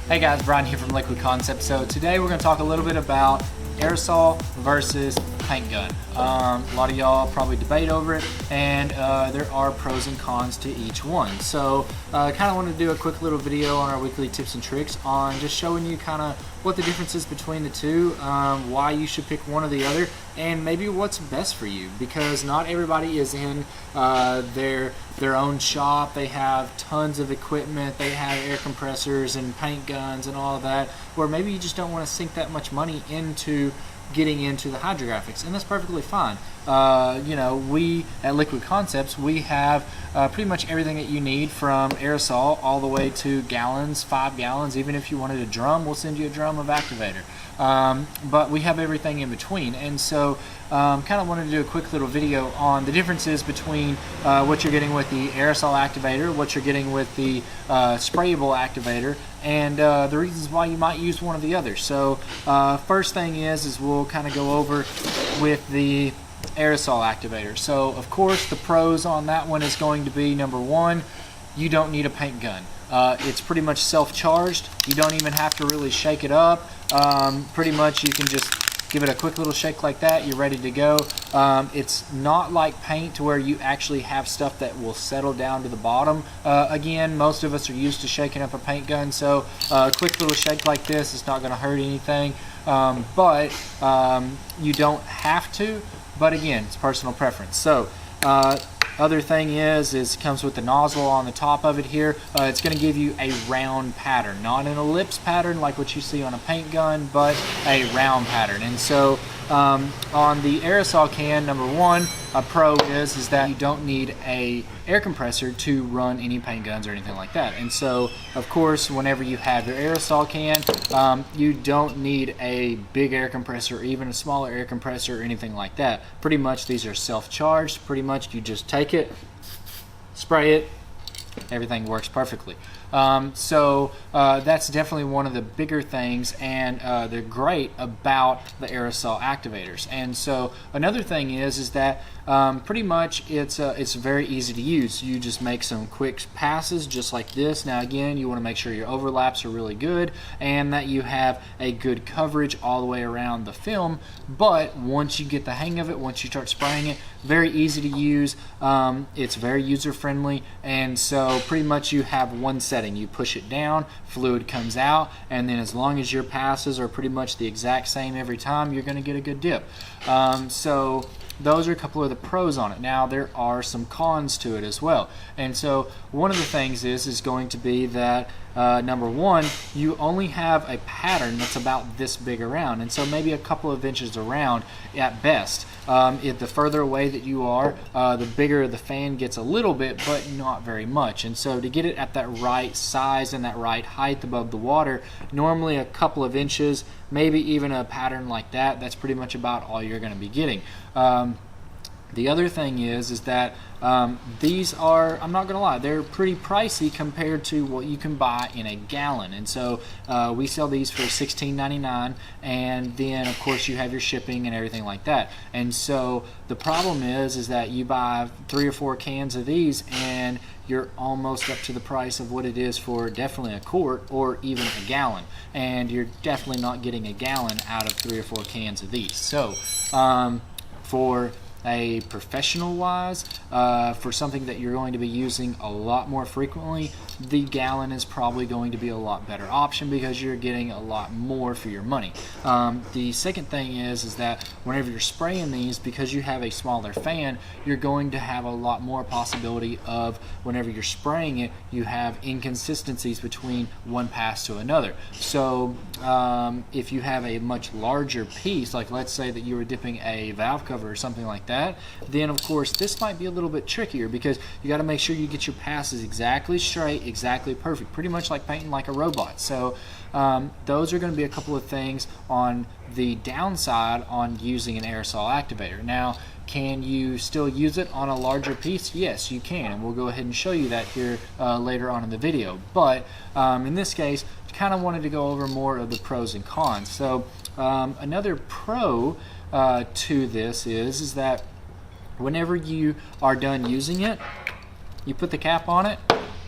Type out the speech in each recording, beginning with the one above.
Hey guys, Bryan here from Liquid Concepts. So today we're going to talk a little bit about aerosol versus paint gun. A lot of y'all probably debate over it, and there are pros and cons to each one. So I kind of want to do a quick little video on our weekly tips and tricks on just showing you kind of what the difference is between the two, why you should pick one or the other, and maybe what's best for you, because not everybody is in their own shop. They have tons of equipment, they have air compressors and paint guns and all of that, where maybe you just don't want to sink that much money into getting into the Hydrographics, and that's perfectly fine. You know, we at Liquid Concepts, we have pretty much everything that you need, from aerosol all the way to gallons, 5 gallons. Even if you wanted a drum, we'll send you a drum of activator. But we have everything in between, and so kind of wanted to do a quick little video on the differences between what you're getting with the aerosol activator, what you're getting with the sprayable activator, and the reasons why you might use one or the other. So first thing is we'll kind of go over with the aerosol activator. So of course the pros on that one is going to be, number one, you don't need a paint gun. It's pretty much self-charged. You don't even have to really shake it up. Pretty much you can just give it a quick little shake like that, you're ready to go. It's not like paint to where you actually have stuff that will settle down to the bottom. Again, most of us are used to shaking up a paint gun, so a quick little shake like this is not going to hurt anything. But you don't have to, but again, it's personal preference. So other thing is it comes with the nozzle on the top of it here. It's going to give you a round pattern, not an ellipse pattern like what you see on a paint gun, but a round pattern. And so on the aerosol can, number one, a pro is that you don't need a air compressor to run any paint guns or anything like that. And so of course whenever you have your aerosol can, you don't need a big air compressor or even a smaller air compressor or anything like that. Pretty much these are self-charged. Pretty much you just take it, spray it, everything works perfectly. So that's definitely one of the bigger things, and they're great about the aerosol activators. And so another thing is that pretty much it's very easy to use. You just make some quick passes just like this. Now again, you want to make sure your overlaps are really good and that you have a good coverage all the way around the film. But once you get the hang of it, once you start spraying it, very easy to use. It's very user friendly, and so pretty much you have one setting. You push it down, fluid comes out, and then as long as your passes are pretty much the exact same every time, you're going to get a good dip. So those are a couple of the pros on it. Now there are some cons to it as well, and so one of the things is going to be that number one, you only have a pattern that's about this big around, and so maybe a couple of inches around at best. The further away that you are, the bigger the fan gets a little bit, but not very much. And so to get it at that right size and that right height above the water, normally a couple of inches, maybe even a pattern like that, that's pretty much about all you're going to be getting. The other thing is that these are, I'm not going to lie, they're pretty pricey compared to what you can buy in a gallon. And so we sell these for $16.99, and then of course you have your shipping and everything like that. And so the problem is that you buy 3 or 4 cans of these and you're almost up to the price of what it is for definitely a quart or even a gallon. And you're definitely not getting a gallon out of 3 or 4 cans of these. So for a professional wise, for something that you're going to be using a lot more frequently, the gallon is probably going to be a lot better option because you're getting a lot more for your money. The second thing is that whenever you're spraying these, because you have a smaller fan, you're going to have a lot more possibility of, whenever you're spraying it, you have inconsistencies between one pass to another. So if you have a much larger piece, like let's say that you were dipping a valve cover or something like that, then of course this might be a little bit trickier because you got to make sure you get your passes exactly straight, exactly perfect, pretty much like painting like a robot. So those are going to be a couple of things on the downside on using an aerosol activator. Now, can you still use it on a larger piece? Yes, you can, and we'll go ahead and show you that here later on in the video. But in this case, kind of wanted to go over more of the pros and cons. So another pro to this is that whenever you are done using it, you put the cap on it,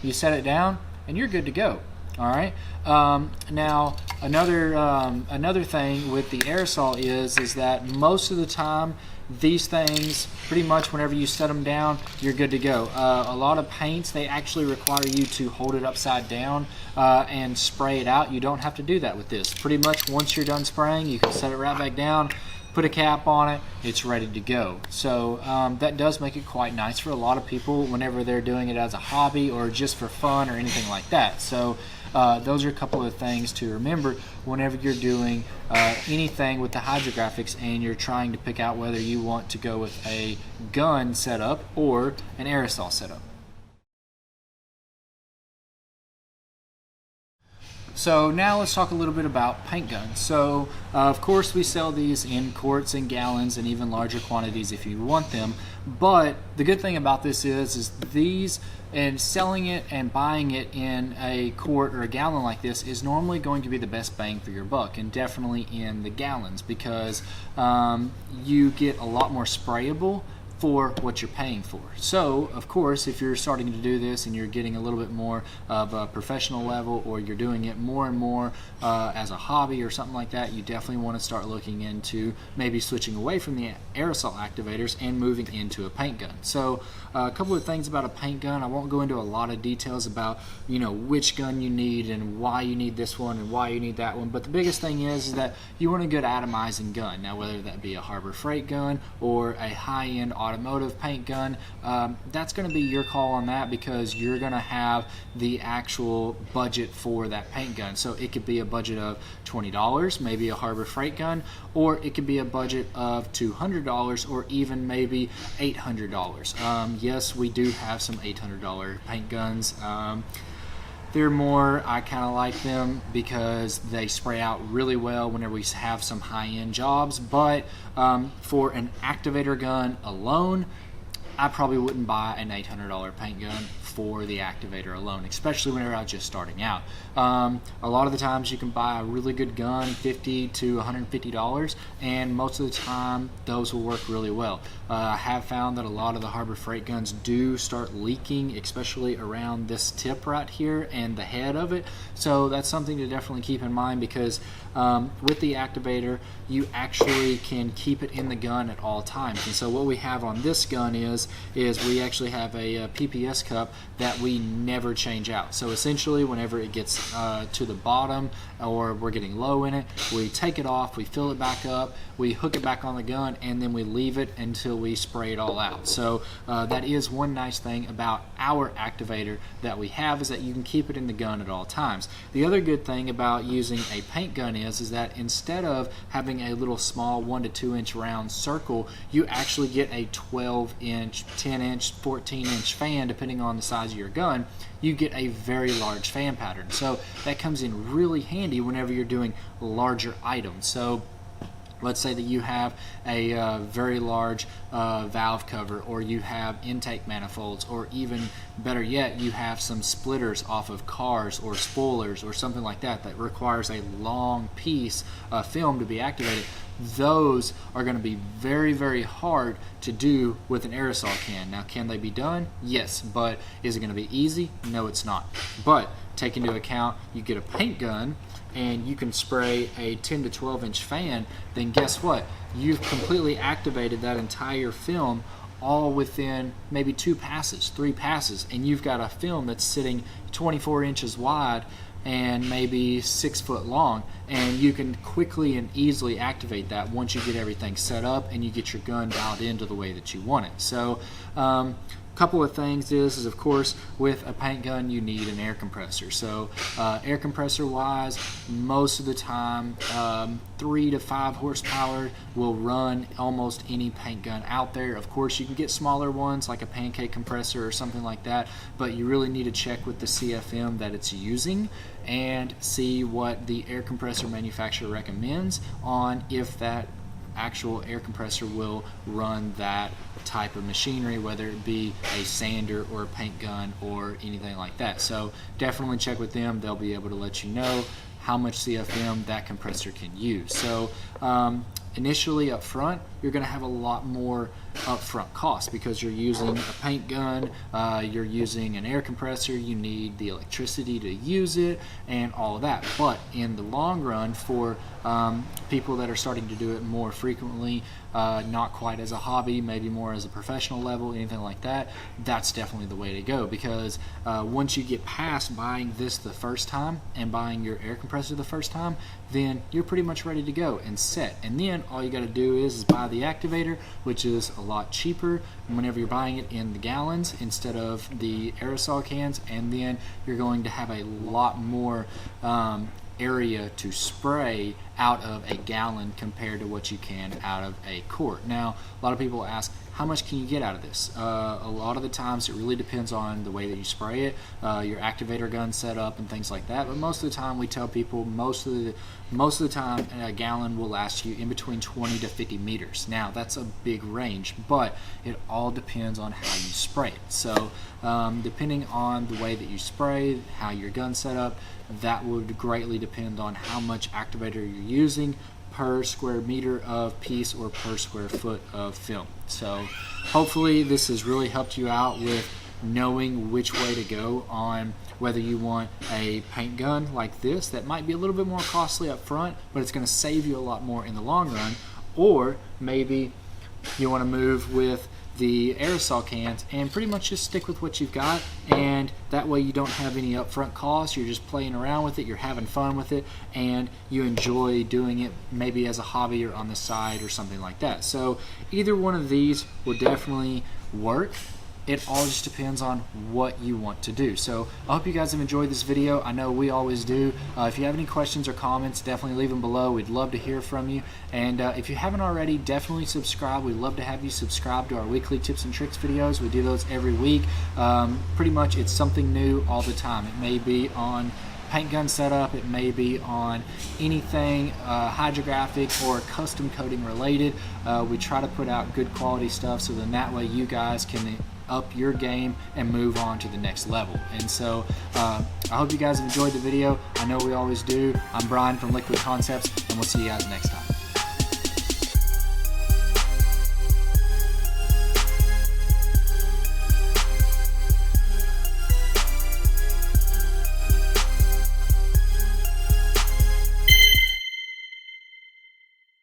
you set it down, and you're good to go. All right. Now another thing with the aerosol is that most of the time these things, pretty much whenever you set them down, you're good to go. A lot of paints, they actually require you to hold it upside down and spray it out. You don't have to do that with this. Pretty much once you're done spraying, you can set it right back down, put a cap on it, it's ready to go. So that does make it quite nice for a lot of people whenever they're doing it as a hobby or just for fun or anything like that. So those are a couple of things to remember whenever you're doing anything with the Hydrographics and you're trying to pick out whether you want to go with a gun setup or an aerosol setup. So now let's talk a little bit about paint guns. So of course we sell these in quarts and gallons and even larger quantities if you want them. But the good thing about this is these, and selling it and buying it in a quart or a gallon like this is normally going to be the best bang for your buck, and definitely in the gallons, because you get a lot more sprayable for what you're paying for. So of course, if you're starting to do this and you're getting a little bit more of a professional level, or you're doing it more and more as a hobby or something like that, you definitely want to start looking into maybe switching away from the aerosol activators and moving into a paint gun. So a couple of things about a paint gun. I won't go into a lot of details about, you know, which gun you need and why you need this one and why you need that one, but the biggest thing is that you want a good atomizing gun. Now, whether that be a Harbor Freight gun or a high-end automotive paint gun, that's going to be your call on that, because you're going to have the actual budget for that paint gun. So it could be a budget of $20, maybe a Harbor Freight gun, or it could be a budget of $200 or even maybe $800. Yes, we do have some $800 paint guns. They're more, I kind of like them because they spray out really well whenever we have some high-end jobs, but for an activator gun alone, I probably wouldn't buy an $800 paint gun for the activator alone, especially whenever I was just starting out. A lot of the times you can buy a really good gun, $50 to $150, and most of the time those will work really well. I have found that a lot of the Harbor Freight guns do start leaking, especially around this tip right here and the head of it. So that's something to definitely keep in mind, because with the activator, you actually can keep it in the gun at all times. And so what we have on this gun is we actually have a PPS cup that we never change out. So essentially, whenever it gets to the bottom or we're getting low in it, we take it off, we fill it back up, we hook it back on the gun, and then we leave it until we spray it all out. So that is one nice thing about our activator that we have, is that you can keep it in the gun at all times. The other good thing about using a paint gun is that instead of having a little small 1 to 2 inch round circle, you actually get a 12 inch, 10 inch, 14 inch fan, depending on the size of your gun. You get a very large fan pattern. So that comes in really handy whenever you're doing larger items. So let's say that you have a very large valve cover, or you have intake manifolds, or even better yet, you have some splitters off of cars or spoilers or something like that that requires a long piece of film to be activated. Those are going to be very, very hard to do with an aerosol can. Now, can they be done? Yes, but is it going to be easy? No, it's not. But take into account, you get a paint gun and you can spray a 10 to 12 inch fan, then guess what? You've completely activated that entire film all within maybe 2 passes, 3 passes, and you've got a film that's sitting 24 inches wide and maybe 6 foot long, and you can quickly and easily activate that once you get everything set up and you get your gun dialed into the way that you want it. So couple of things is of course, with a paint gun you need an air compressor. So air compressor wise, most of the time 3 to 5 horsepower will run almost any paint gun out there. Of course, you can get smaller ones like a pancake compressor or something like that, but you really need to check with the CFM that it's using and see what the air compressor manufacturer recommends on if that actual air compressor will run that type of machinery, whether it be a sander or a paint gun or anything like that. So definitely check with them. They'll be able to let you know how much CFM that compressor can use. So initially up front, you're going to have a lot more upfront cost because you're using a paint gun, you're using an air compressor, you need the electricity to use it, and all of that. But in the long run, for people that are starting to do it more frequently, not quite as a hobby, maybe more as a professional level, anything like that, that's definitely the way to go, because once you get past buying this the first time and buying your air compressor the first time, then you're pretty much ready to go and set. And then all you got to do is buy the activator, which is a lot cheaper whenever you're buying it in the gallons instead of the aerosol cans, and then you're going to have a lot more area to spray out of a gallon compared to what you can out of a quart. Now, a lot of people ask, how much can you get out of this? A lot of the times it really depends on the way that you spray it, your activator gun setup and things like that, but most of the time we tell people most of the time a gallon will last you in between 20 to 50 meters. Now, that's a big range, but it all depends on how you spray it. So depending on the way that you spray, how your gun's set up, that would greatly depend on how much activator you're using per square meter of piece or per square foot of film. So hopefully this has really helped you out with knowing which way to go on whether you want a paint gun like this that might be a little bit more costly up front, but it's going to save you a lot more in the long run, or maybe you want to move with the aerosol cans and pretty much just stick with what you've got, and that way you don't have any upfront costs. You're just playing around with it, you're having fun with it, and you enjoy doing it maybe as a hobby or on the side or something like that. So either one of these will definitely work. It all just depends on what you want to do. So I hope you guys have enjoyed this video. I know we always do. If you have any questions or comments, definitely leave them below. We'd love to hear from you. And if you haven't already, definitely subscribe. We'd love to have you subscribe to our weekly tips and tricks videos. We do those every week. Pretty much it's something new all the time. It may be on paint gun setup, it may be on anything hydrographic or custom coating related. We try to put out good quality stuff, so then that way you guys can up your game and move on to the next level. And so I hope you guys have enjoyed the video. I know we always do. I'm Bryan from Liquid Concepts, and we'll see you guys next time.